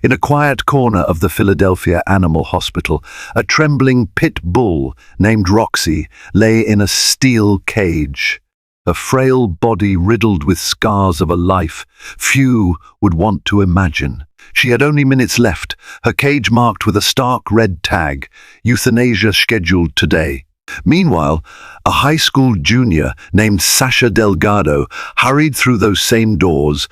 In a quiet corner of the Philadelphia Animal Hospital, a trembling pit bull named Roxy lay in a steel cage, her frail body riddled with scars of a life few would want to imagine. She had only minutes left, her cage marked with a stark red tag, Euthanasia scheduled today. Meanwhile, a high school junior named Sasha Delgado hurried through those same doors,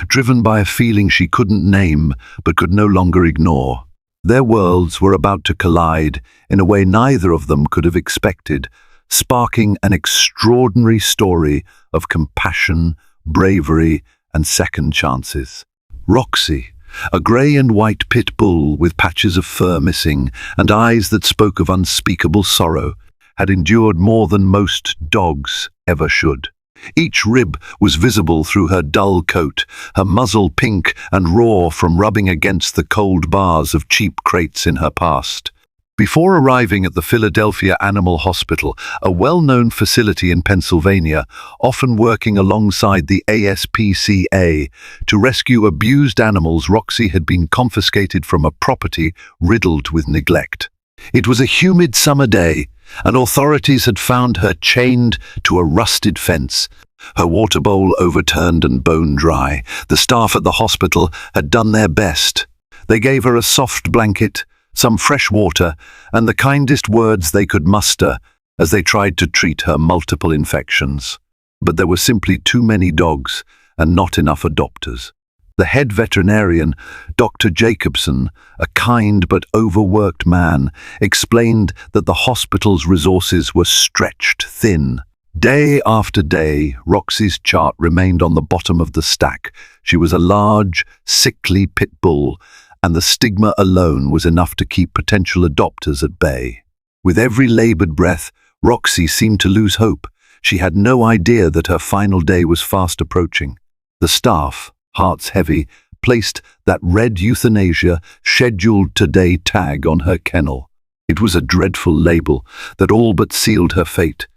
driven by a feeling she couldn't name but could no longer ignore. Their worlds were about to collide in a way neither of them could have expected, sparking an extraordinary story of compassion, bravery, and second chances. Roxy, a grey and white pit bull with patches of fur missing and eyes that spoke of unspeakable sorrow, had endured more than most dogs ever should. Each rib was visible through her dull coat, her muzzle pink and raw from rubbing against the cold bars of cheap crates in her past. Before arriving at the Philadelphia Animal Hospital, a well-known facility in Pennsylvania, often working alongside the ASPCA to rescue abused animals, Roxy had been confiscated from a property riddled with neglect. It was a humid summer day, and authorities had found her chained to a rusted fence, her water bowl overturned and bone dry. The staff at the hospital had done their best. They gave her a soft blanket, some fresh water, and the kindest words they could muster as they tried to treat her multiple infections. But there were simply too many dogs and not enough adopters. The head veterinarian, Dr. Jacobson, a kind but overworked man, explained that the hospital's resources were stretched thin. Day after day, Roxy's chart remained on the bottom of the stack. She was a large, sickly pit bull, and the stigma alone was enough to keep potential adopters at bay. With every labored breath, Roxy seemed to lose hope. She had no idea that her final day was fast approaching. The staff, hearts heavy, placed that red Euthanasia scheduled today tag on her kennel. It was a dreadful label that all but sealed her fate.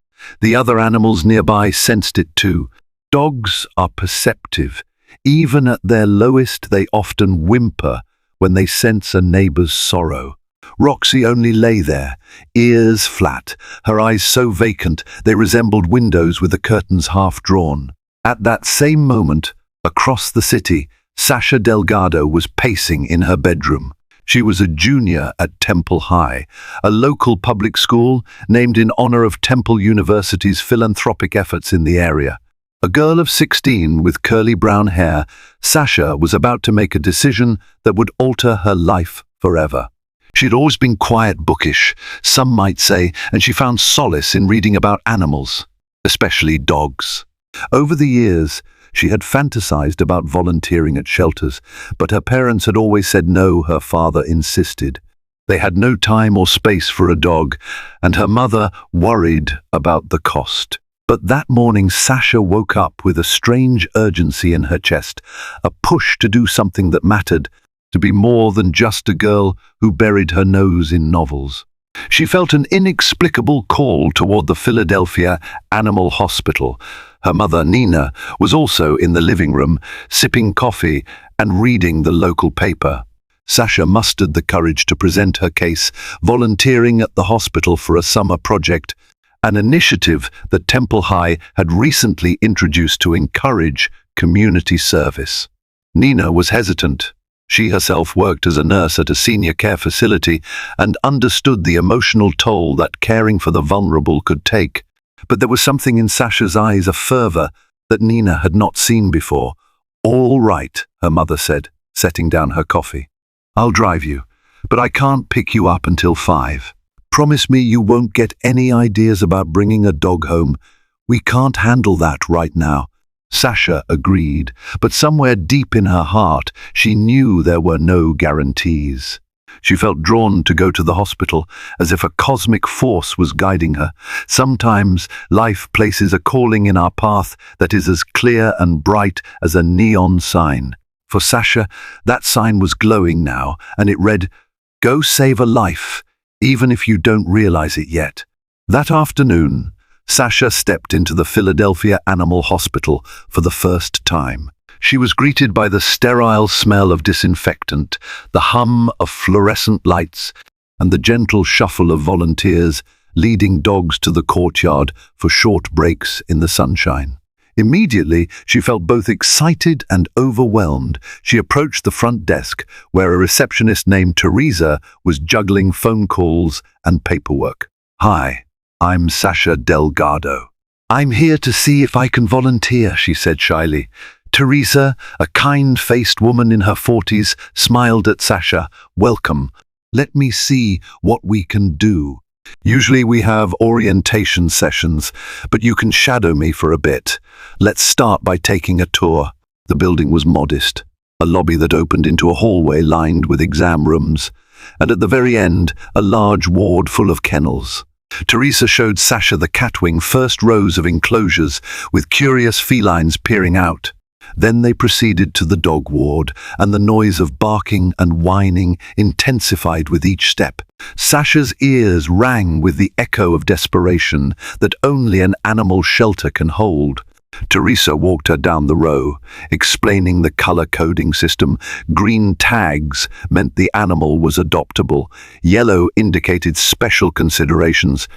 The other animals nearby sensed it too. Dogs are perceptive. Even at their lowest, they often whimper when they sense a neighbor's sorrow. Roxy only lay there, ears flat, her eyes so vacant they resembled windows with the curtains half drawn. At that same moment, across the city, Sasha Delgado was pacing in her bedroom. She was a junior at Temple High, a local public school named in honor of Temple University's philanthropic efforts in the area. A girl of 16 with curly brown hair, Sasha was about to make a decision that would alter her life forever. She'd always been quiet, bookish, some might say, and she found solace in reading about animals, especially dogs. Over the years, she had fantasized about volunteering at shelters, but her parents had always said no. Her father insisted. They had no time or space for a dog, and her mother worried about the cost. But that morning, Sasha woke up with a strange urgency in her chest, a push to do something that mattered, to be more than just a girl who buried her nose in novels. She felt an inexplicable call toward the Philadelphia Animal Hospital. Her mother, Nina, was also in the living room, sipping coffee and reading the local paper. Sasha mustered the courage to present her case, volunteering at the hospital for a summer project, an initiative that Temple High had recently introduced to encourage community service. Nina was hesitant. She herself worked as a nurse at a senior care facility and understood the emotional toll that caring for the vulnerable could take. But there was something in Sasha's eyes, a fervor that Nina had not seen before. "All right," her mother said, setting down her coffee. "I'll drive you, but I can't pick you up until 5. Promise me you won't get any ideas about bringing a dog home. We can't handle that right now." Sasha agreed, but somewhere deep in her heart, she knew there were no guarantees. She felt drawn to go to the hospital, as if a cosmic force was guiding her. Sometimes life places a calling in our path that is as clear and bright as a neon sign. For Sasha, that sign was glowing now, and it read, "Go save a life, even if you don't realize it yet." That afternoon, Sasha stepped into the Philadelphia Animal Hospital for the first time. She was greeted by the sterile smell of disinfectant, the hum of fluorescent lights, and the gentle shuffle of volunteers leading dogs to the courtyard for short breaks in the sunshine. Immediately, she felt both excited and overwhelmed. She approached the front desk, where a receptionist named Teresa was juggling phone calls and paperwork. "Hi, I'm Sasha Delgado. I'm here to see if I can volunteer," she said shyly. Teresa, a kind-faced woman in her 40s, smiled at Sasha. "Welcome. Let me see what we can do. Usually we have orientation sessions, but you can shadow me for a bit. Let's start by taking a tour." The building was modest, a lobby that opened into a hallway lined with exam rooms, and at the very end, a large ward full of kennels. Teresa showed Sasha the catwing first rows of enclosures with curious felines peering out. Then they proceeded to the dog ward, and the noise of barking and whining intensified with each step. Sasha's ears rang with the echo of desperation that only an animal shelter can hold. Teresa walked her down the row, explaining the color coding system. Green tags meant the animal was adoptable, yellow indicated special considerations,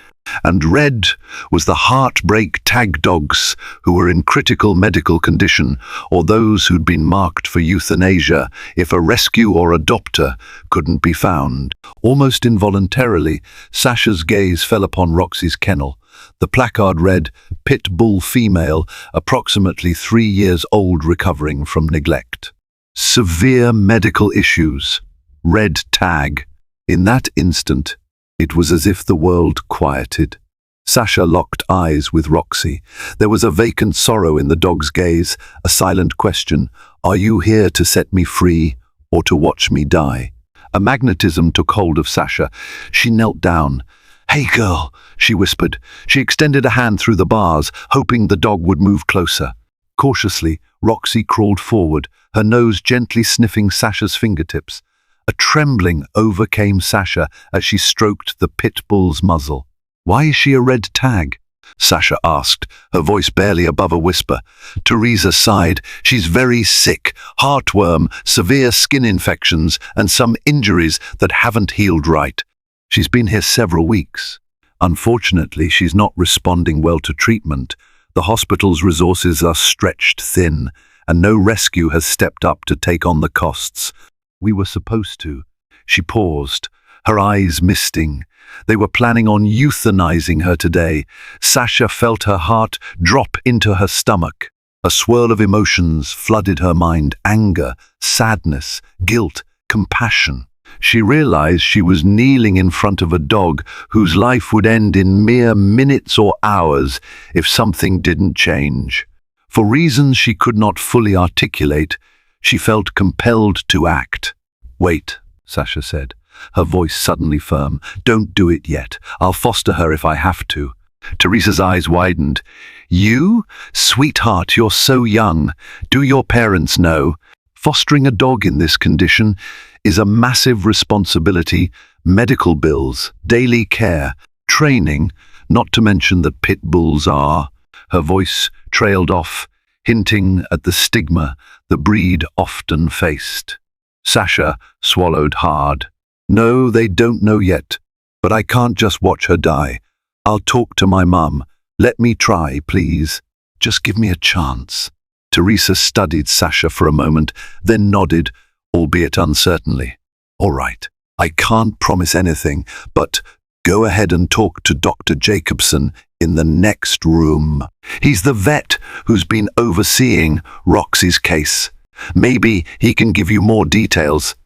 and red was the heartbreak tag dogs who were in critical medical condition or those who'd been marked for euthanasia if a rescue or adopter couldn't be found. Almost involuntarily, Sasha's gaze fell upon Roxy's kennel. The placard read, "Pit bull female, approximately 3 years old, recovering from neglect. Severe medical issues. Red tag." In that instant, it was as if the world quieted. Sasha locked eyes with Roxy. There was a vacant sorrow in the dog's gaze, a silent question. "Are you here to set me free or to watch me die?" A magnetism took hold of Sasha. She knelt down. "Hey girl," she whispered. She extended a hand through the bars, hoping the dog would move closer. Cautiously, Roxy crawled forward, her nose gently sniffing Sasha's fingertips. A trembling overcame Sasha as she stroked the pit bull's muzzle. "Why is she a red tag?" Sasha asked, her voice barely above a whisper. Teresa sighed. "She's very sick. Heartworm, severe skin infections, and some injuries that haven't healed right. She's been here several weeks. Unfortunately, she's not responding well to treatment. The hospital's resources are stretched thin, and no rescue has stepped up to take on the costs. We were supposed to." She paused, her eyes misting. They were planning on euthanizing her today. Sasha felt her heart drop into her stomach. A swirl of emotions flooded her mind: anger, sadness, guilt, compassion. She realized she was kneeling in front of a dog whose life would end in mere minutes or hours if something didn't change. For reasons she could not fully articulate, she felt compelled to act. "Wait," Sasha said, her voice suddenly firm. "Don't do it yet. I'll foster her if I have to." Teresa's eyes widened. "You? Sweetheart, you're so young. Do your parents know? Fostering a dog in this condition is a massive responsibility. Medical bills, daily care, training, not to mention that pit bulls are." Her voice trailed off, hinting at the stigma the breed often faced. Sasha swallowed hard. "No, they don't know yet, but I can't just watch her die. I'll talk to my mum. Let me try, please. Just give me a chance." Teresa studied Sasha for a moment, then nodded, albeit uncertainly. "All right, I can't promise anything, but go ahead and talk to Dr. Jacobson in the next room. He's the vet who's been overseeing Roxy's case. Maybe he can give you more details."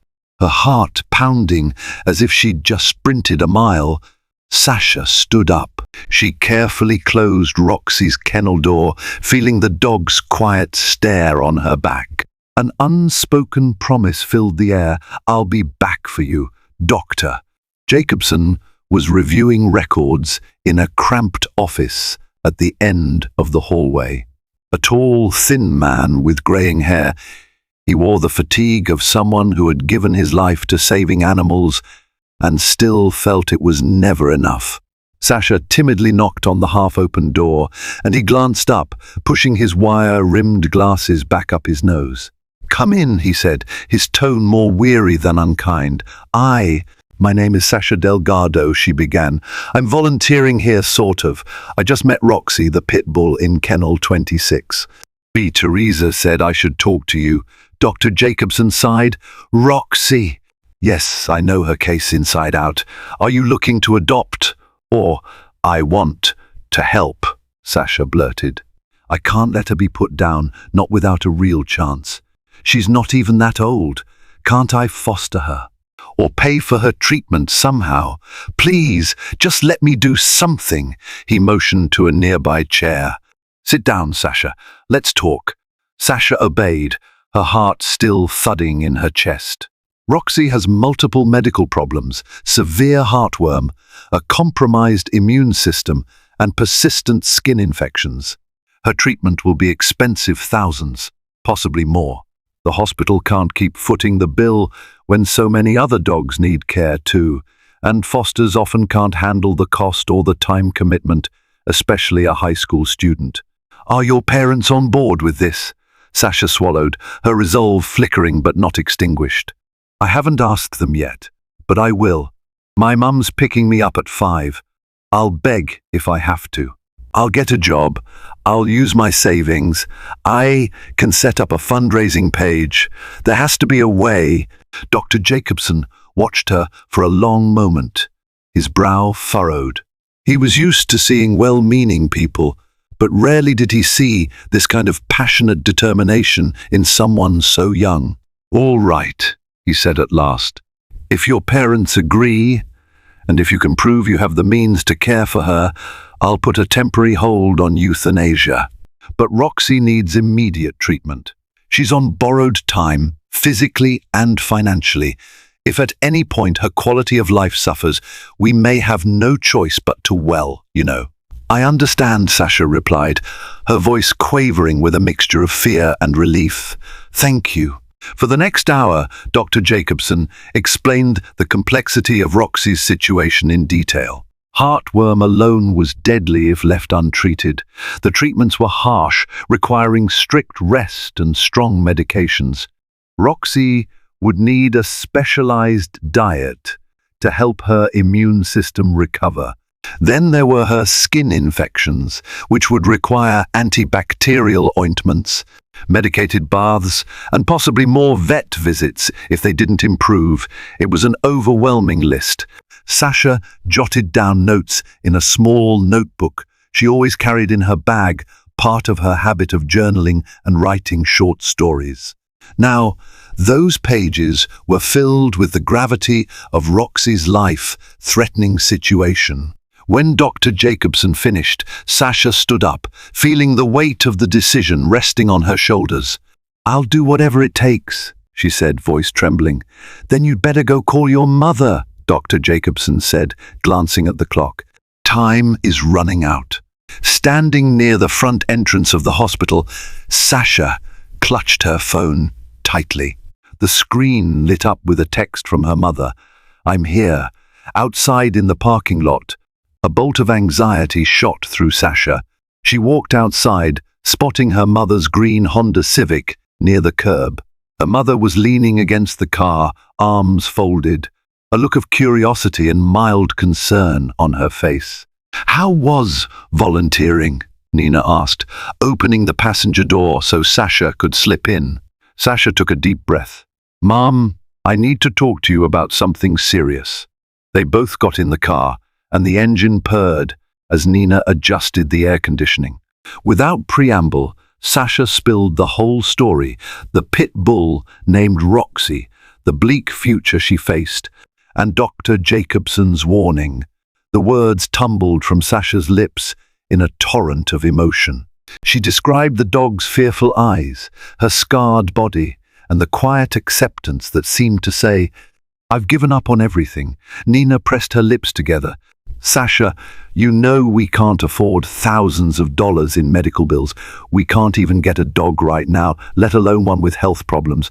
Her heart pounding as if she'd just sprinted a mile, Sasha stood up. She carefully closed Roxy's kennel door, feeling the dog's quiet stare on her back. An unspoken promise filled the air. "I'll be back for you, Doctor." Jacobson was reviewing records in a cramped office at the end of the hallway. A tall, thin man with greying hair. He wore the fatigue of someone who had given his life to saving animals and still felt it was never enough. Sasha timidly knocked on the half-open door, and he glanced up, pushing his wire-rimmed glasses back up his nose. "Come in," he said, his tone more weary than unkind. My name is Sasha Delgado," she began. "I'm volunteering here, sort of. I just met Roxy, the pit bull, in kennel 26. Teresa said I should talk to you." Dr. Jacobson sighed. "Roxy. Yes, I know her case inside out. Are you looking to adopt? Or, I want to help," Sasha blurted. "I can't let her be put down, not without a real chance. She's not even that old. Can't I foster her? Or pay for her treatment somehow? Please, just let me do something." He motioned to a nearby chair. "Sit down, Sasha. Let's talk." Sasha obeyed, her heart still thudding in her chest. Roxy has multiple medical problems, severe heartworm, a compromised immune system, and persistent skin infections. Her treatment will be expensive, thousands, possibly more. The hospital can't keep footing the bill when so many other dogs need care too, and fosters often can't handle the cost or the time commitment, especially a high school student. "Are your parents on board with this?" Sasha swallowed, her resolve flickering but not extinguished. "I haven't asked them yet, but I will. My mum's picking me up at 5. I'll beg if I have to. I'll get a job. I'll use my savings. I can set up a fundraising page. There has to be a way." Dr. Jacobson watched her for a long moment, his brow furrowed. He was used to seeing well-meaning people, but rarely did he see this kind of passionate determination in someone so young. "All right," he said at last. "If your parents agree, and if you can prove you have the means to care for her, I'll put a temporary hold on euthanasia. But Roxy needs immediate treatment. She's on borrowed time, physically and financially. If at any point her quality of life suffers, we may have no choice but to, well, you know." "I understand," Sasha replied, her voice quavering with a mixture of fear and relief. "Thank you." For the next hour, Dr. Jacobson explained the complexity of Roxy's situation in detail. Heartworm alone was deadly if left untreated. The treatments were harsh, requiring strict rest and strong medications. Roxy would need a specialized diet to help her immune system recover. Then there were her skin infections, which would require antibacterial ointments, medicated baths, and possibly more vet visits if they didn't improve. It was an overwhelming list. Sasha jotted down notes in a small notebook she always carried in her bag, part of her habit of journaling and writing short stories. Now, those pages were filled with the gravity of Roxy's life-threatening situation. When Dr. Jacobson finished, Sasha stood up, feeling the weight of the decision resting on her shoulders. "I'll do whatever it takes," she said, voice trembling. "Then you'd better go call your mother," Dr. Jacobson said, glancing at the clock. "Time is running out." Standing near the front entrance of the hospital, Sasha clutched her phone tightly. The screen lit up with a text from her mother. "I'm here." Outside in the parking lot, a bolt of anxiety shot through Sasha. She walked outside, spotting her mother's green Honda Civic near the curb. Her mother was leaning against the car, arms folded, a look of curiosity and mild concern on her face. "How was volunteering?" Nina asked, opening the passenger door so Sasha could slip in. Sasha took a deep breath. "Mom, I need to talk to you about something serious." They both got in the car, and the engine purred as Nina adjusted the air conditioning. Without preamble, Sasha spilled the whole story, the pit bull named Roxy, the bleak future she faced, and Dr. Jacobson's warning. The words tumbled from Sasha's lips in a torrent of emotion. She described the dog's fearful eyes, her scarred body, and the quiet acceptance that seemed to say, "I've given up on everything." Nina pressed her lips together. "Sasha, you know we can't afford thousands of dollars in medical bills. We can't even get a dog right now, let alone one with health problems."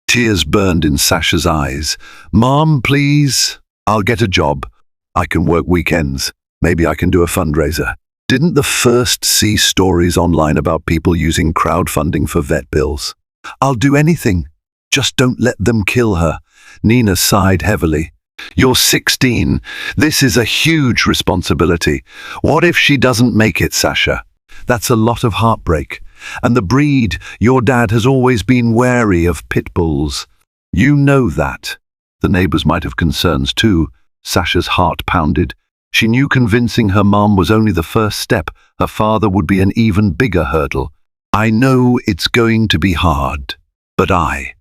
Tears burned in Sasha's eyes. "Mom, please. I'll get a job. I can work weekends. Maybe I can do a fundraiser. Didn't the first see stories online about people using crowdfunding for vet bills? I'll do anything. Just don't let them kill her. Nina sighed heavily. You're 16. This is a huge responsibility. What if she doesn't make it, Sasha? That's a lot of heartbreak. And the breed, your dad has always been wary of pit bulls. You know that. The neighbors might have concerns too. Sasha's heart pounded. She knew convincing her mom was only the first step. Her father would be an even bigger hurdle. I know it's going to be hard, but I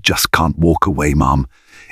just can't walk away, Mom.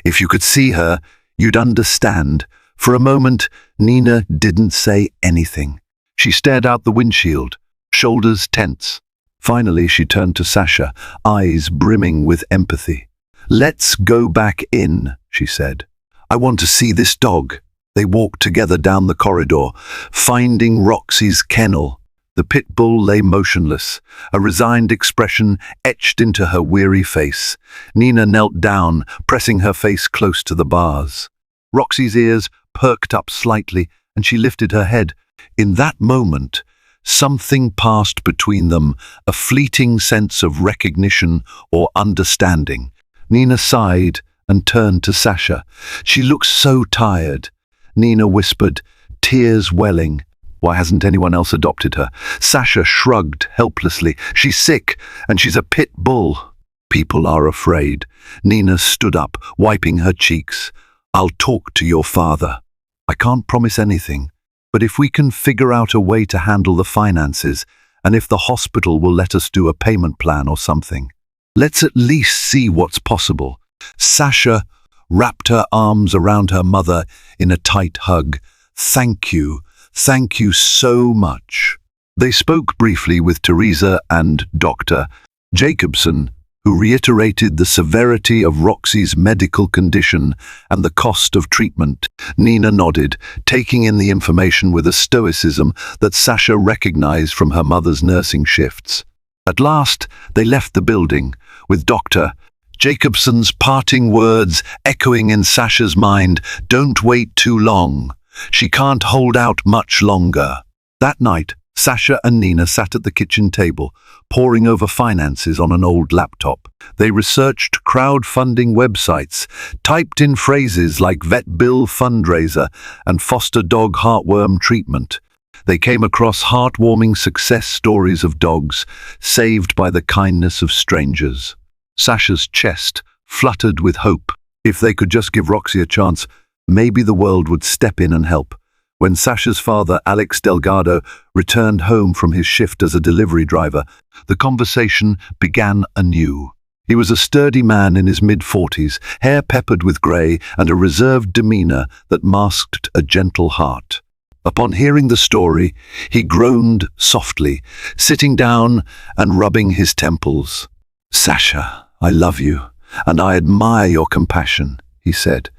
If you could see her, you'd understand. For a moment, Nina didn't say anything. She stared out the windshield, shoulders tense. Finally, she turned to Sasha, eyes brimming with empathy. Let's go back in, she said. I want to see this dog. They walked together down the corridor, finding Roxy's kennel. The pit bull lay motionless, a resigned expression etched into her weary face. Nina knelt down, pressing her face close to the bars. Roxy's ears perked up slightly, and she lifted her head. In that moment, something passed between them, a fleeting sense of recognition or understanding. Nina sighed and turned to Sasha. She looked so tired. Nina whispered, tears welling. Why hasn't anyone else adopted her? Sasha shrugged helplessly. She's sick, and she's a pit bull. People are afraid. Nina stood up, wiping her cheeks. I'll talk to your father. I can't promise anything, but if we can figure out a way to handle the finances, and if the hospital will let us do a payment plan or something, let's at least see what's possible. Sasha wrapped her arms around her mother in a tight hug. Thank you so much. They spoke briefly with Teresa and Dr. Jacobson, who reiterated the severity of Roxy's medical condition and the cost of treatment. Nina nodded, taking in the information with a stoicism that Sasha recognized from her mother's nursing shifts. At last, they left the building, with Dr. Jacobson's parting words echoing in Sasha's mind, "Don't wait too long. She can't hold out much longer." That night, Sasha and Nina sat at the kitchen table, poring over finances on an old laptop. They researched crowdfunding websites, typed in phrases like vet bill fundraiser and foster dog heartworm treatment. They came across heartwarming success stories of dogs saved by the kindness of strangers. Sasha's chest fluttered with hope. If they could just give Roxy a chance, maybe the world would step in and help. When Sasha's father, Alex Delgado, returned home from his shift as a delivery driver, the conversation began anew. He was a sturdy man in his mid-40s, hair peppered with grey and a reserved demeanour that masked a gentle heart. Upon hearing the story, he groaned softly, sitting down and rubbing his temples. "Sasha, I love you, and I admire your compassion," he said.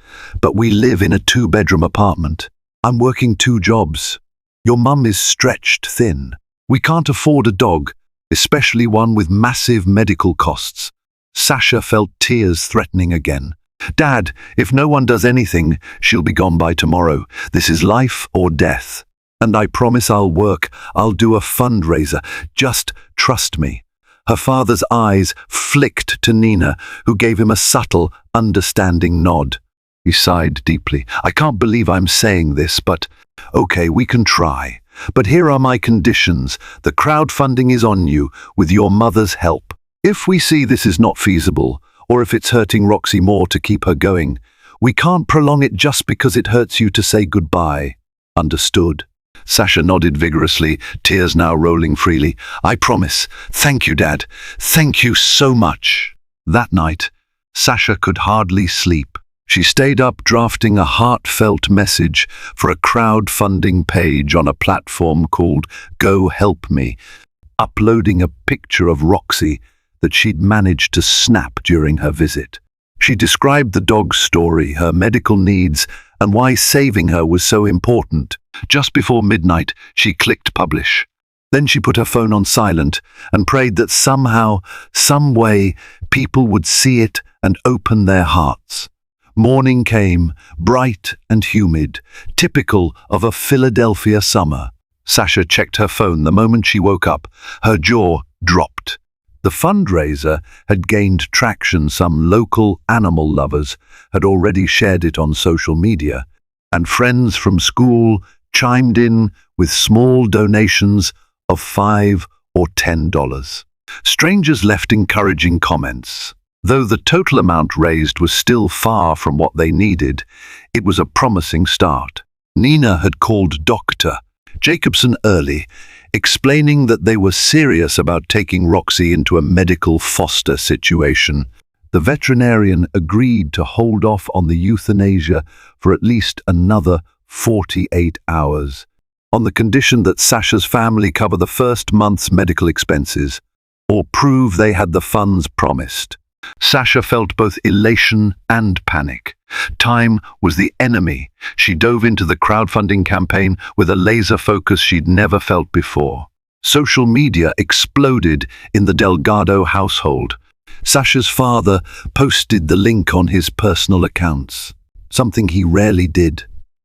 "But we live in a 2-bedroom apartment. I'm working 2 jobs. Your mum is stretched thin. We can't afford a dog, especially one with massive medical costs." Sasha felt tears threatening again. "Dad, if no one does anything, she'll be gone by tomorrow. This is life or death. And I promise I'll work. I'll do a fundraiser. Just trust me." Her father's eyes flicked to Nina, who gave him a subtle, understanding nod. He sighed deeply. "I can't believe I'm saying this, but okay, we can try. But here are my conditions. The crowdfunding is on you, with your mother's help. If we see this is not feasible, or if it's hurting Roxy more to keep her going, we can't prolong it just because it hurts you to say goodbye. Understood?" Sasha nodded vigorously, tears now rolling freely. "I promise. Thank you, Dad. Thank you so much." That night, Sasha could hardly sleep. She stayed up drafting a heartfelt message for a crowdfunding page on a platform called Go Help Me, uploading a picture of Roxy that she'd managed to snap during her visit. She described the dog's story, her medical needs, and why saving her was so important. Just before midnight, she clicked publish. Then she put her phone on silent and prayed that somehow, some way, people would see it and open their hearts. Morning came, bright and humid, typical of a Philadelphia summer. Sasha checked her phone the moment she woke up. Her jaw dropped. The fundraiser had gained traction. Some local animal lovers had already shared it on social media, and friends from school chimed in with small donations of $5 or $10. Strangers left encouraging comments. Though the total amount raised was still far from what they needed, it was a promising start. Nina had called Dr. Jacobson early, explaining that they were serious about taking Roxy into a medical foster situation. The veterinarian agreed to hold off on the euthanasia for at least another 48 hours, on the condition that Sasha's family cover the first month's medical expenses, or prove they had the funds promised. Sasha felt both elation and panic. Time was the enemy. She dove into the crowdfunding campaign with a laser focus she'd never felt before. Social media exploded in the Delgado household. Sasha's father posted the link on his personal accounts, something he rarely did.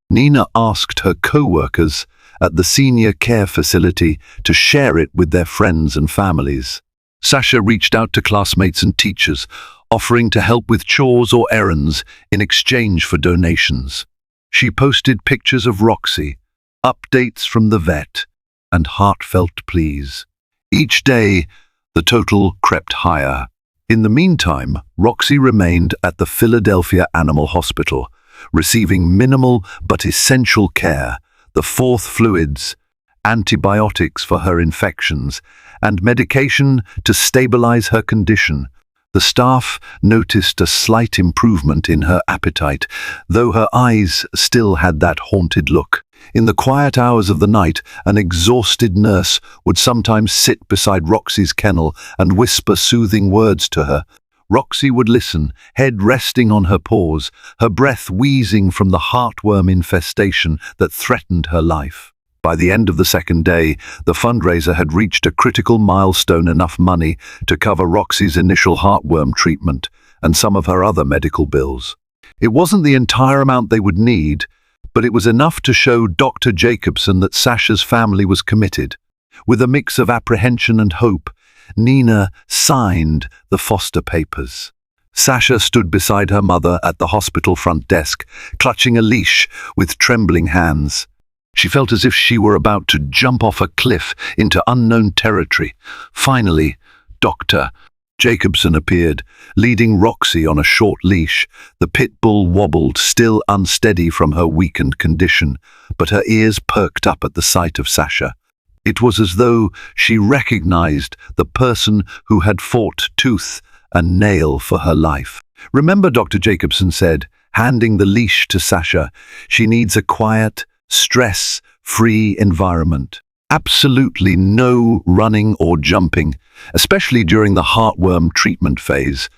Nina asked her co-workers at the senior care facility to share it with their friends and families. Sasha reached out to classmates and teachers, offering to help with chores or errands in exchange for donations. She posted pictures of Roxy, updates from the vet, and heartfelt pleas. Each day, the total crept higher. In the meantime, Roxy remained at the Philadelphia Animal Hospital, receiving minimal but essential care, the fourth fluids, antibiotics for her infections, and medication to stabilize her condition. The staff noticed a slight improvement in her appetite, though her eyes still had that haunted look. In the quiet hours of the night, an exhausted nurse would sometimes sit beside Roxy's kennel and whisper soothing words to her. Roxy would listen, head resting on her paws, her breath wheezing from the heartworm infestation that threatened her life. By the end of the second day, the fundraiser had reached a critical milestone, enough money to cover Roxy's initial heartworm treatment and some of her other medical bills. It wasn't the entire amount they would need, but it was enough to show Dr. Jacobson that Sasha's family was committed. With a mix of apprehension and hope, Nina signed the foster papers. Sasha stood beside her mother at the hospital front desk, clutching a leash with trembling hands. She felt as if she were about to jump off a cliff into unknown territory. Finally, Dr. Jacobson appeared, leading Roxy on a short leash. The pit bull wobbled, still unsteady from her weakened condition, but her ears perked up at the sight of Sasha. It was as though she recognized the person who had fought tooth and nail for her life. "Remember," Dr. Jacobson said, handing the leash to Sasha, "she needs a quiet, stress-free environment. Absolutely no running or jumping, especially during the heartworm treatment phase,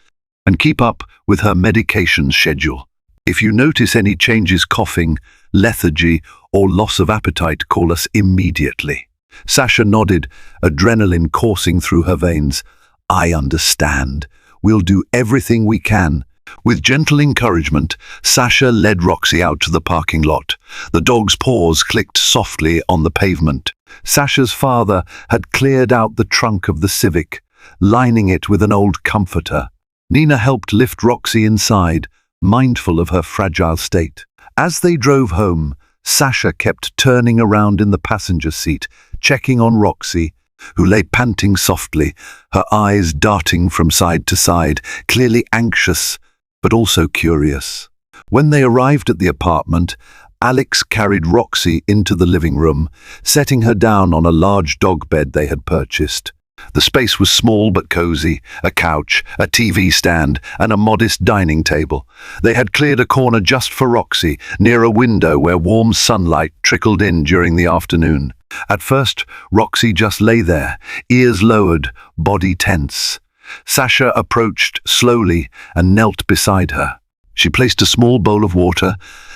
and keep up with her medication schedule. If you notice any changes, coughing, lethargy, or loss of appetite, call us immediately." Sasha nodded, adrenaline coursing through her veins. "I understand. We'll do everything we can." With gentle encouragement, Sasha led Roxy out to the parking lot. The dog's paws clicked softly on the pavement. Sasha's father had cleared out the trunk of the Civic, lining it with an old comforter. Nina helped lift Roxy inside, mindful of her fragile state. As they drove home, Sasha kept turning around in the passenger seat, checking on Roxy, who lay panting softly, her eyes darting from side to side, clearly anxious, but also curious. When they arrived at the apartment, Alex carried Roxy into the living room, setting her down on a large dog bed they had purchased. The space was small but cozy, a couch, a TV stand, and a modest dining table. They had cleared a corner just for Roxy, near a window where warm sunlight trickled in during the afternoon. At first, Roxy just lay there, ears lowered, body tense. Sasha approached slowly and knelt beside her. She placed a small bowl of water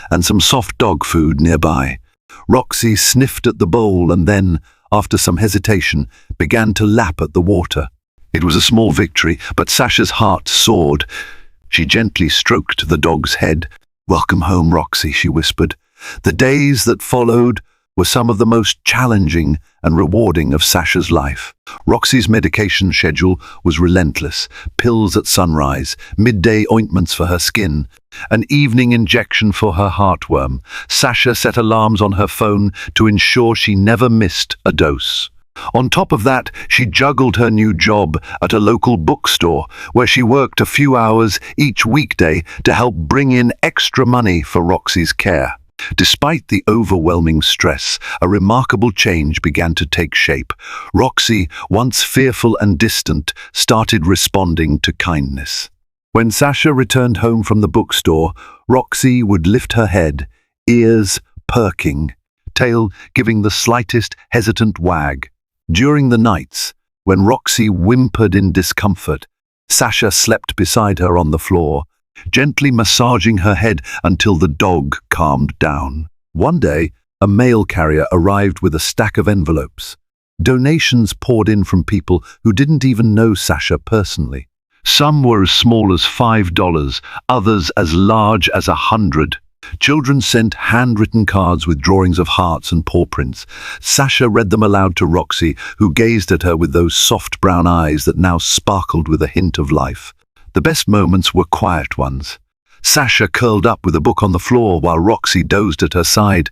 and some soft dog food nearby. Roxy sniffed at the bowl and then, after some hesitation, began to lap at the water. It was a small victory, but Sasha's heart soared. She gently stroked the dog's head. "Welcome home, Roxy," she whispered. The days that followed were some of the most challenging and rewarding of Sasha's life. Roxy's medication schedule was relentless: pills at sunrise, midday ointments for her skin, an evening injection for her heartworm. Sasha set alarms on her phone to ensure she never missed a dose. On top of that, she juggled her new job at a local bookstore, where she worked a few hours each weekday to help bring in extra money for Roxy's care. Despite the overwhelming stress, a remarkable change began to take shape. Roxy, once fearful and distant, started responding to kindness. When Sasha returned home from the bookstore, Roxy would lift her head, ears perking, tail giving the slightest hesitant wag. During the nights, when Roxy whimpered in discomfort, Sasha slept beside her on the floor, gently massaging her head until the dog calmed down. One day, a mail carrier arrived with a stack of envelopes. Donations poured in from people who didn't even know Sasha personally. Some were as small as $5, others as large as 100. Children sent handwritten cards with drawings of hearts and paw prints. Sasha read them aloud to Roxy, who gazed at her with those soft brown eyes that now sparkled with a hint of life. The best moments were quiet ones. Sasha curled up with a book on the floor while Roxy dozed at her side,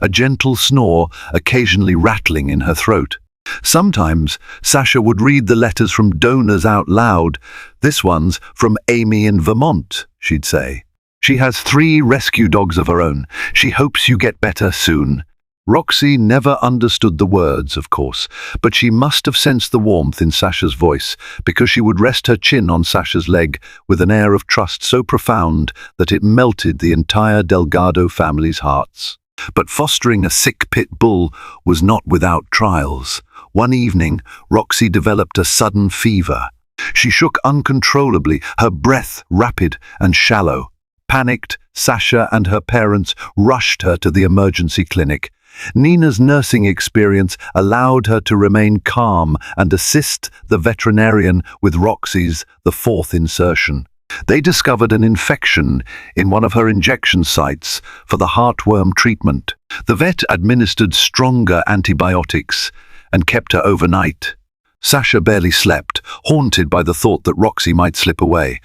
a gentle snore occasionally rattling in her throat. Sometimes Sasha would read the letters from donors out loud. "This one's from Amy in Vermont," she'd say. "She has 3 rescue dogs of her own. She hopes you get better soon." Roxy never understood the words, of course, but she must have sensed the warmth in Sasha's voice, because she would rest her chin on Sasha's leg with an air of trust so profound that it melted the entire Delgado family's hearts. But fostering a sick pit bull was not without trials. One evening, Roxy developed a sudden fever. She shook uncontrollably, her breath rapid and shallow. Panicked, Sasha and her parents rushed her to the emergency clinic. Nina's nursing experience allowed her to remain calm and assist the veterinarian with Roxy's, the 4th insertion. They discovered an infection in one of her injection sites for the heartworm treatment. The vet administered stronger antibiotics and kept her overnight. Sasha barely slept, haunted by the thought that Roxy might slip away.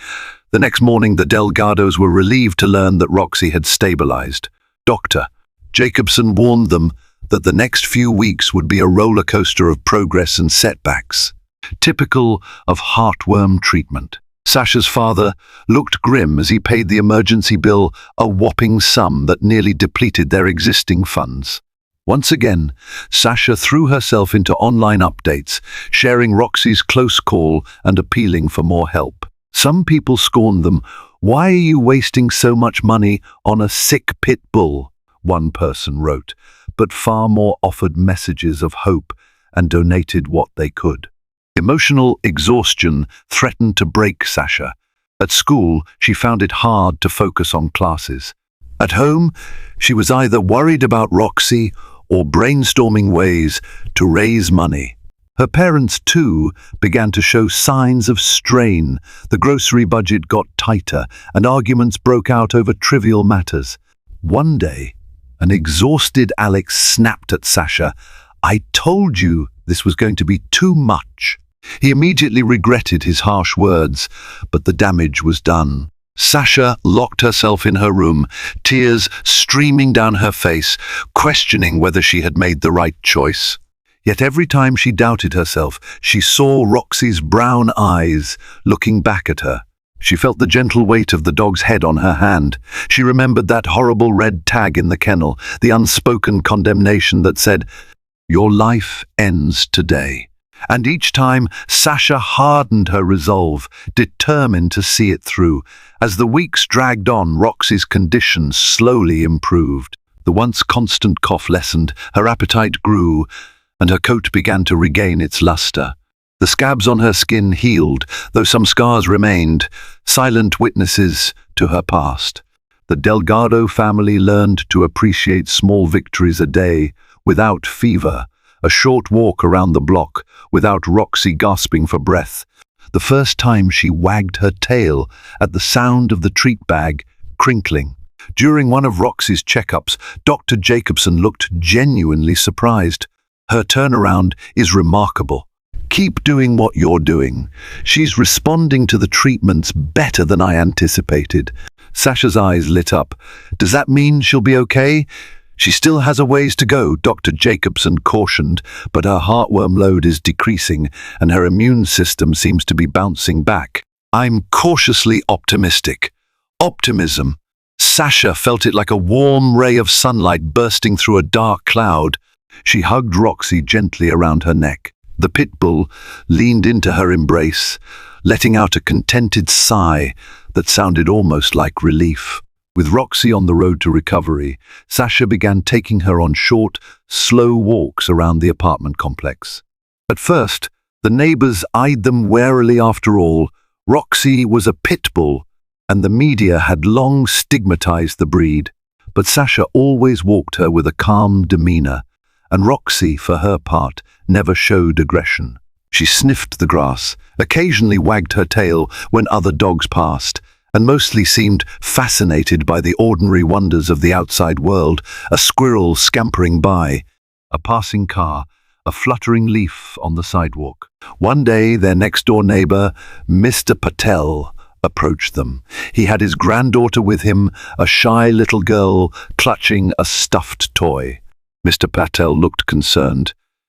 The next morning, the Delgados were relieved to learn that Roxy had stabilized. Dr. Jacobson warned them that the next few weeks would be a roller coaster of progress and setbacks, typical of heartworm treatment. Sasha's father looked grim as he paid the emergency bill, a whopping sum that nearly depleted their existing funds. Once again, Sasha threw herself into online updates, sharing Roxy's close call and appealing for more help. Some people scorned them. "Why are you wasting so much money on a sick pit bull?" one person wrote, but far more offered messages of hope and donated what they could. Emotional exhaustion threatened to break Sasha. At school, she found it hard to focus on classes. At home, she was either worried about Roxy or brainstorming ways to raise money. Her parents, too, began to show signs of strain. The grocery budget got tighter, and arguments broke out over trivial matters. One day, an exhausted Alex snapped at Sasha. "I told you this was going to be too much." He immediately regretted his harsh words, but the damage was done. Sasha locked herself in her room, tears streaming down her face, questioning whether she had made the right choice. Yet every time she doubted herself, she saw Roxy's brown eyes looking back at her. She felt the gentle weight of the dog's head on her hand. She remembered that horrible red tag in the kennel, the unspoken condemnation that said, "Your life ends today." And each time, Sasha hardened her resolve, determined to see it through. As the weeks dragged on, Roxy's condition slowly improved. The once constant cough lessened, her appetite grew, and her coat began to regain its luster. The scabs on her skin healed, though some scars remained, silent witnesses to her past. The Delgado family learned to appreciate small victories a day, without fever, a short walk around the block, without Roxy gasping for breath. the first time she wagged her tail at the sound of the treat bag crinkling. During one of Roxy's checkups, Dr. Jacobson looked genuinely surprised. Her turnaround is remarkable. Keep doing what you're doing. She's responding to the treatments better than I anticipated. Sasha's eyes lit up. Does that mean she'll be okay? She still has a ways to go, Dr. Jacobson cautioned, but her heartworm load is decreasing and her immune system seems to be bouncing back. I'm cautiously optimistic. Optimism. Sasha felt it like a warm ray of sunlight bursting through a dark cloud. She hugged Roxy gently around her neck. The pit bull leaned into her embrace, letting out a contented sigh that sounded almost like relief. With Roxy on the road to recovery, Sasha began taking her on short, slow walks around the apartment complex. At first, the neighbors eyed them warily. After all, Roxy was a pit bull, and the media had long stigmatized the breed. But Sasha always walked her with a calm demeanor, and Roxy, for her part, never showed aggression. She sniffed the grass, occasionally wagged her tail when other dogs passed, and mostly seemed fascinated by the ordinary wonders of the outside world, a squirrel scampering by, a passing car, a fluttering leaf on the sidewalk. One day, their next-door neighbor, Mr. Patel, approached them. He had his granddaughter with him, a shy little girl clutching a stuffed toy. Mr. Patel looked concerned.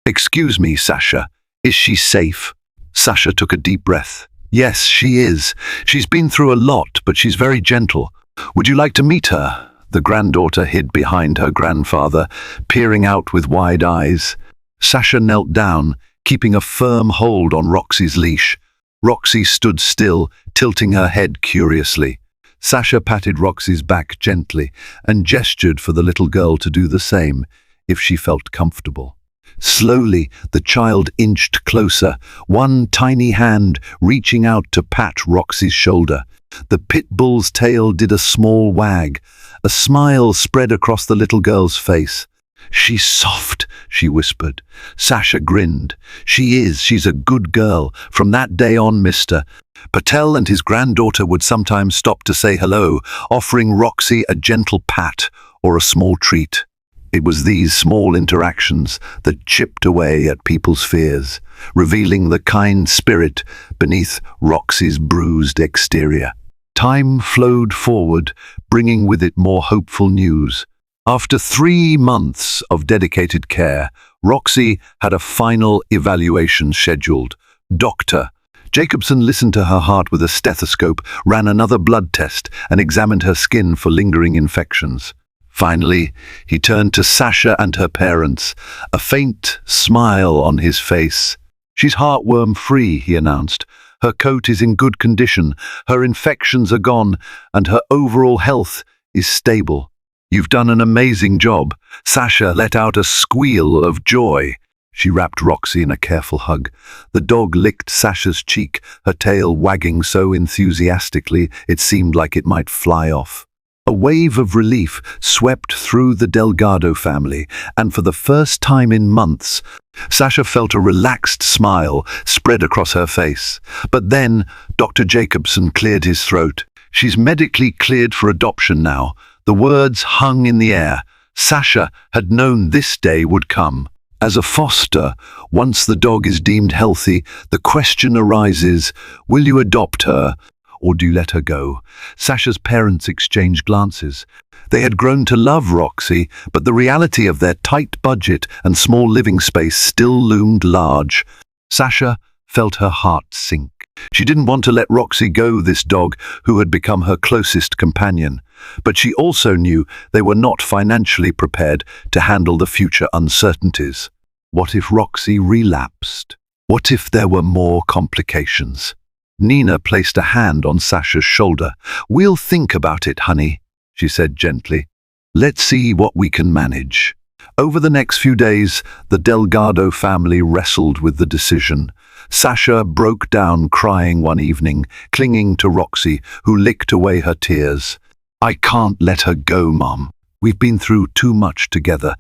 "Excuse me, Sasha, is she safe?" Sasha took a deep breath. "Yes, she is. She's been through a lot, but she's very gentle. Would you like to meet her?" The granddaughter hid behind her grandfather, peering out with wide eyes. Sasha knelt down, keeping a firm hold on Roxy's leash. Roxy stood still, tilting her head curiously. Sasha patted Roxy's back gently and gestured for the little girl to do the same, if she felt comfortable. Slowly, the child inched closer, one tiny hand reaching out to pat Roxy's shoulder. The pit bull's tail did a small wag. A smile spread across the little girl's face. "She's soft," she whispered. Sasha grinned. She's a good girl. From that day on, Mr. Patel and his granddaughter would sometimes stop to say hello, offering Roxy a gentle pat or a small treat. It was these small interactions that chipped away at people's fears, revealing the kind spirit beneath Roxy's bruised exterior. Time flowed forward, bringing with it more hopeful news. After 3 months of dedicated care, Roxy had a final evaluation scheduled. Dr. Jacobson listened to her heart with a stethoscope, ran another blood test, and examined her skin for lingering infections. Finally, he turned to Sasha and her parents, a faint smile on his face. "She's heartworm-free," he announced. "Her coat is in good condition, her infections are gone, and her overall health is stable." "You've done an amazing job." Sasha let out a squeal of joy. She wrapped Roxy in a careful hug. The dog licked Sasha's cheek, her tail wagging so enthusiastically it seemed like it might fly off. A wave of relief swept through the Delgado family, and for the first time in months, Sasha felt a relaxed smile spread across her face. But then, Dr. Jacobson cleared his throat. "She's medically cleared for adoption now." The words hung in the air. Sasha had known this day would come. As a foster, once the dog is deemed healthy, the question arises, will you adopt her? Or do you let her go? Sasha's parents exchanged glances. They had grown to love Roxy, but the reality of their tight budget and small living space still loomed large. Sasha felt her heart sink. She didn't want to let Roxy go, this dog who had become her closest companion. But she also knew they were not financially prepared to handle the future uncertainties. What if Roxy relapsed? What if there were more complications? Nina placed a hand on Sasha's shoulder. "We'll think about it, honey," she said gently. "Let's see what we can manage." Over the next few days, the Delgado family wrestled with the decision. Sasha broke down crying one evening, clinging to Roxy, who licked away her tears. "I can't let her go, Mom. We've been through too much together.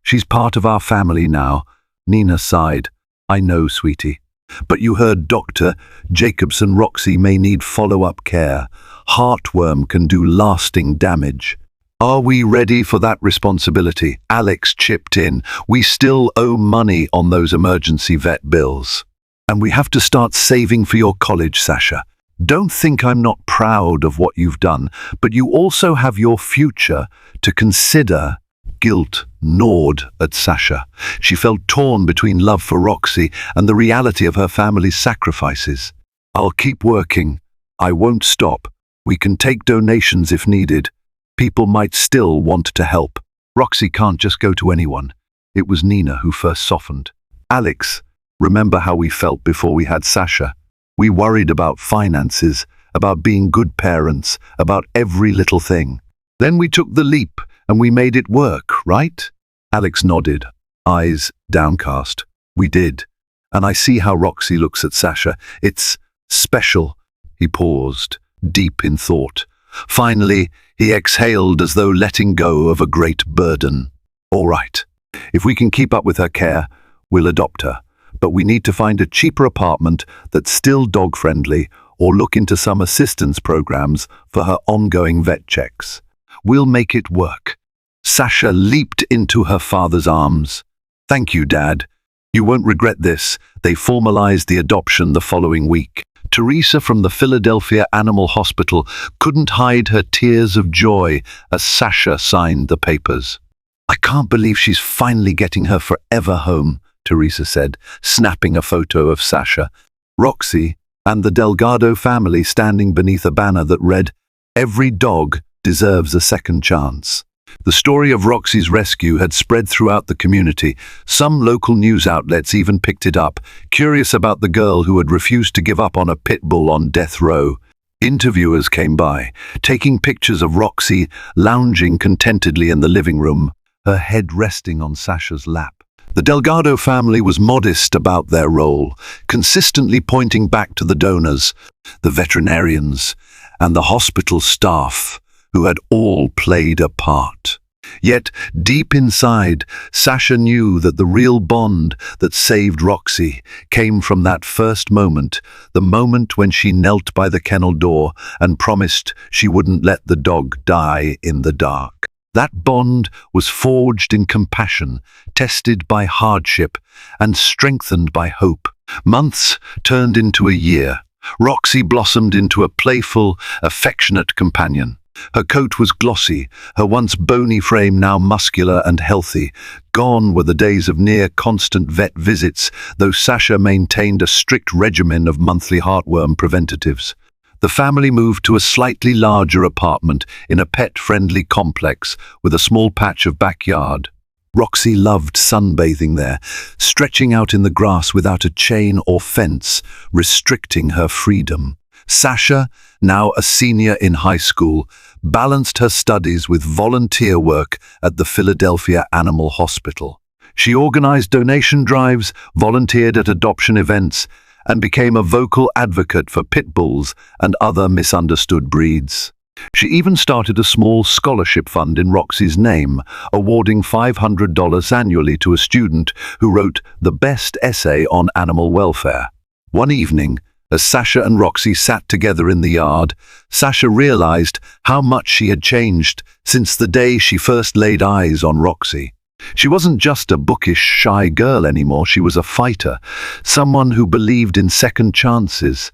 She's part of our family now." Nina sighed. "I know, sweetie. But you heard Dr. Jacobson, Roxy may need follow-up care. Heartworm can do lasting damage. Are we ready for that responsibility? Alex chipped in. We still owe money on those emergency vet bills. And we have to start saving for your college, Sasha. Don't think I'm not proud of what you've done, but you also have your future to consider. Guilt gnawed at Sasha. She felt torn between love for Roxy and the reality of her family's sacrifices. I'll keep working. I won't stop. We can take donations if needed. People might still want to help. Roxy can't just go to anyone. It was Nina who first softened. Alex, remember how we felt before we had Sasha? We worried about finances, about being good parents, about every little thing. Then we took the leap and we made it work, right? Alex nodded, eyes downcast. We did. And I see how Roxy looks at Sasha. It's special. He paused, deep in thought. Finally, he exhaled as though letting go of a great burden. All right. If we can keep up with her care, we'll adopt her. But we need to find a cheaper apartment that's still dog-friendly or look into some assistance programs for her ongoing vet checks. We'll make it work. Sasha leaped into her father's arms. Thank you, Dad. You won't regret this. They formalized the adoption the following week. Teresa from the Philadelphia Animal Hospital couldn't hide her tears of joy as Sasha signed the papers. I can't believe she's finally getting her forever home, Teresa said, snapping a photo of Sasha, Roxy, and the Delgado family standing beneath a banner that read, "Every dog deserves a second chance." The story of Roxy's rescue had spread throughout the community. Some local news outlets even picked it up, curious about the girl who had refused to give up on a pit bull on death row. Interviewers came by, taking pictures of Roxy lounging contentedly in the living room, her head resting on Sasha's lap. The Delgado family was modest about their role, consistently pointing back to the donors, the veterinarians, and the hospital staff, who had all played a part. Yet, deep inside, Sasha knew that the real bond that saved Roxy came from that first moment, the moment when she knelt by the kennel door and promised she wouldn't let the dog die in the dark. That bond was forged in compassion, tested by hardship, and strengthened by hope. Months turned into a year. Roxy blossomed into a playful, affectionate companion. Her coat was glossy, her once bony frame now muscular and healthy. Gone were the days of near-constant vet visits, though Sasha maintained a strict regimen of monthly heartworm preventatives. The family moved to a slightly larger apartment in a pet-friendly complex with a small patch of backyard. Roxy loved sunbathing there, stretching out in the grass without a chain or fence, restricting her freedom. Sasha, now a senior in high school, balanced her studies with volunteer work at the Philadelphia Animal Hospital. She organized donation drives, volunteered at adoption events, and became a vocal advocate for pit bulls and other misunderstood breeds. She even started a small scholarship fund in Roxy's name, awarding $500 annually to a student who wrote the best essay on animal welfare. One evening, as Sasha and Roxy sat together in the yard, Sasha realized how much she had changed since the day she first laid eyes on Roxy. She wasn't just a bookish, shy girl anymore. She was a fighter, someone who believed in second chances,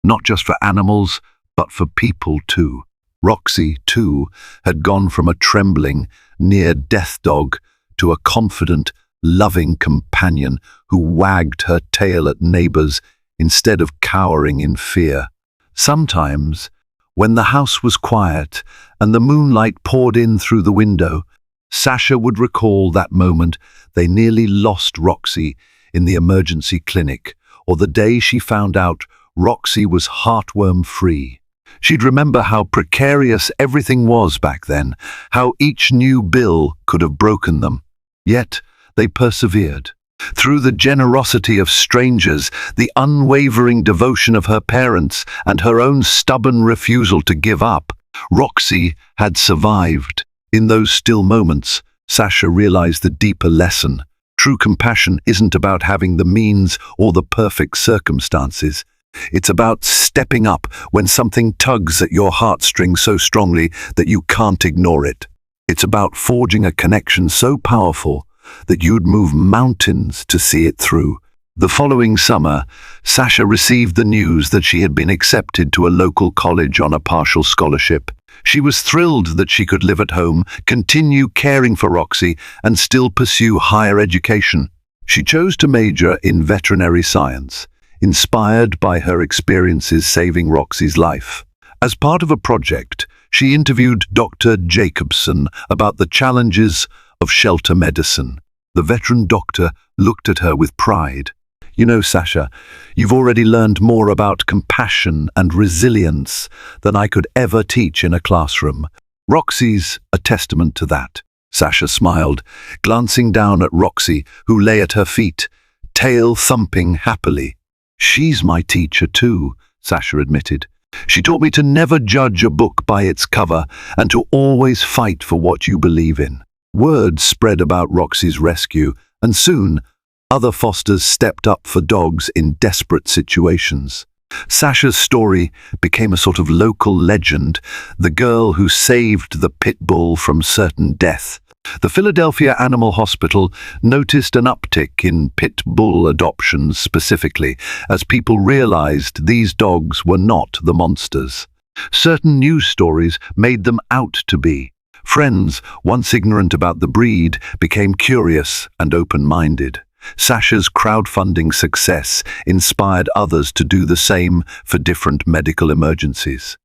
not just for animals, but for people too. Roxy, too, had gone from a trembling, near-death dog to a confident, loving companion who wagged her tail at neighbors instead of cowering in fear. Sometimes, when the house was quiet and the moonlight poured in through the window, Sasha would recall that moment they nearly lost Roxy in the emergency clinic, or the day she found out Roxy was heartworm-free. She'd remember how precarious everything was back then, how each new bill could have broken them. Yet, they persevered. Through the generosity of strangers, the unwavering devotion of her parents, and her own stubborn refusal to give up, Roxy had survived. In those still moments, Sasha realized the deeper lesson. True compassion isn't about having the means or the perfect circumstances. It's about stepping up when something tugs at your heartstrings so strongly that you can't ignore it. It's about forging a connection so powerful that you'd move mountains to see it through. The following summer, Sasha received the news that she had been accepted to a local college on a partial scholarship. She was thrilled that she could live at home, continue caring for Roxy, and still pursue higher education. She chose to major in veterinary science, inspired by her experiences saving Roxy's life. As part of a project, she interviewed Dr. Jacobson about the challenges of shelter medicine. The veteran doctor looked at her with pride. "You know, Sasha, you've already learned more about compassion and resilience than I could ever teach in a classroom. Roxy's a testament to that." Sasha smiled, glancing down at Roxy, who lay at her feet, tail thumping happily. "She's my teacher too," Sasha admitted. "She taught me to never judge a book by its cover and to always fight for what you believe in." Word spread about Roxy's rescue, and soon other fosters stepped up for dogs in desperate situations. Sasha's story became a sort of local legend, the girl who saved the pit bull from certain death. The Philadelphia Animal Hospital noticed an uptick in pit bull adoptions specifically, as people realized these dogs were not the monsters certain news stories made them out to be. Friends, once ignorant about the breed, became curious and open-minded. Sasha's crowdfunding success inspired others to do the same for different medical emergencies.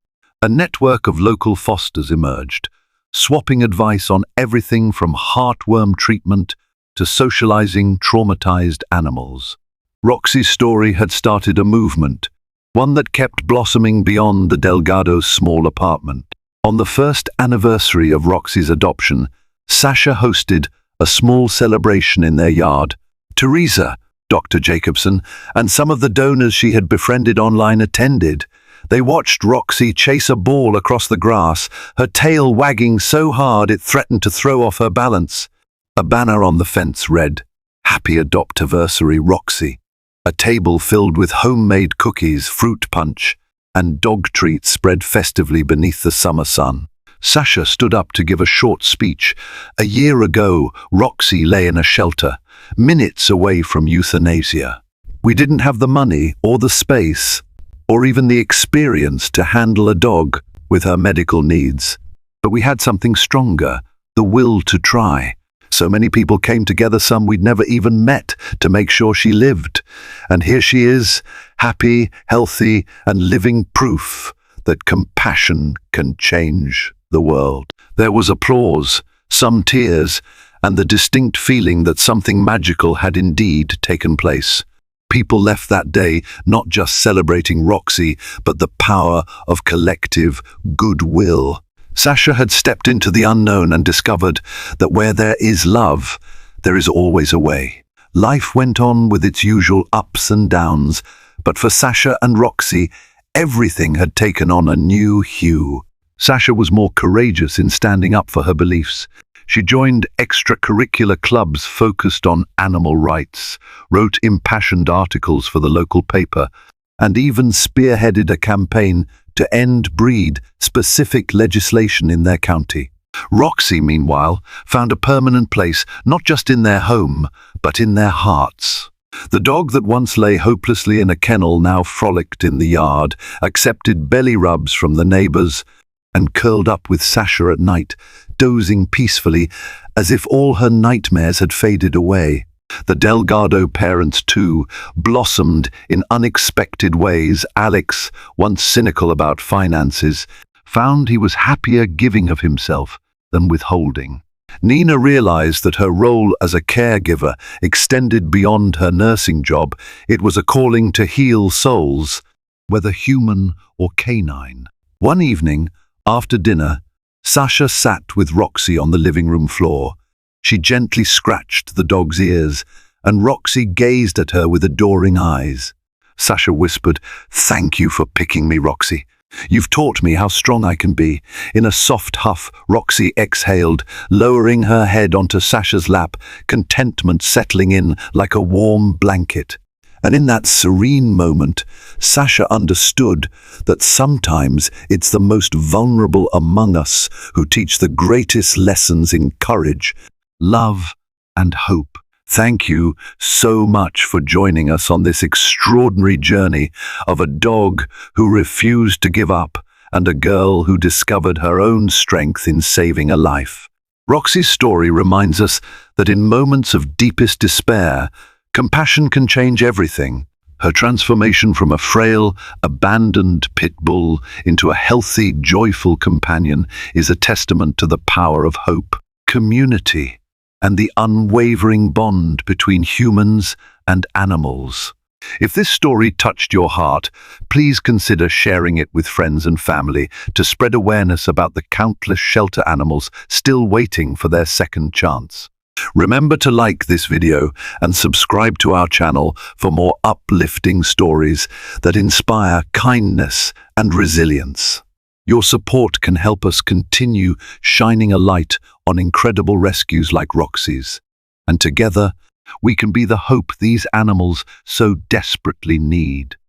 A network of local fosters emerged, swapping advice on everything from heartworm treatment to socializing traumatized animals. Roxy's story had started a movement, one that kept blossoming beyond the Delgado's small apartment. On the first anniversary of Roxy's adoption, Sasha hosted a small celebration in their yard. Teresa, Dr. Jacobson, and some of the donors she had befriended online attended. They watched Roxy chase a ball across the grass, her tail wagging so hard it threatened to throw off her balance. A banner on the fence read, "Happy Adoptiversary, Roxy." A table filled with homemade cookies, fruit punch, and dog treats spread festively beneath the summer sun. Sasha stood up to give a short speech. A year ago, Roxy lay in a shelter, minutes away from euthanasia. We didn't have the money or the space, or even the experience to handle a dog with her medical needs. But we had something stronger, the will to try. So many people came together, some we'd never even met, to make sure she lived. And here she is, happy, healthy, and living proof that compassion can change the world. There was applause, some tears, and the distinct feeling that something magical had indeed taken place. People left that day not just celebrating Roxy, but the power of collective goodwill. Sasha had stepped into the unknown and discovered that where there is love, there is always a way. Life went on with its usual ups and downs, but for Sasha and Roxy, everything had taken on a new hue. Sasha was more courageous in standing up for her beliefs. She joined extracurricular clubs focused on animal rights, wrote impassioned articles for the local paper, and even spearheaded a campaign to end breed-specific legislation in their county. Roxy, meanwhile, found a permanent place not just in their home, but in their hearts. The dog that once lay hopelessly in a kennel now frolicked in the yard, accepted belly rubs from the neighbors, and curled up with Sasha at night, dozing peacefully, as if all her nightmares had faded away. The Delgado parents, too, blossomed in unexpected ways. Alex, once cynical about finances, found he was happier giving of himself than withholding. Nina realized that her role as a caregiver extended beyond her nursing job. It was a calling to heal souls, whether human or canine. One evening, after dinner, Sasha sat with Roxy on the living room floor. She gently scratched the dog's ears, and Roxy gazed at her with adoring eyes. Sasha whispered, "Thank you for picking me, Roxy. You've taught me how strong I can be. In a soft huff, Roxy exhaled, lowering her head onto Sasha's lap, contentment settling in like a warm blanket. And in that serene moment, Sasha understood that sometimes it's the most vulnerable among us who teach the greatest lessons in courage, love, and hope. Thank you so much for joining us on this extraordinary journey of a dog who refused to give up and a girl who discovered her own strength in saving a life. Roxy's story reminds us that in moments of deepest despair, compassion can change everything. Her transformation from a frail, abandoned pit bull into a healthy, joyful companion is a testament to the power of hope, community, and the unwavering bond between humans and animals. If this story touched your heart, please consider sharing it with friends and family to spread awareness about the countless shelter animals still waiting for their second chance. Remember to like this video and subscribe to our channel for more uplifting stories that inspire kindness and resilience. Your support can help us continue shining a light on incredible rescues like Roxy's. And together, we can be the hope these animals so desperately need.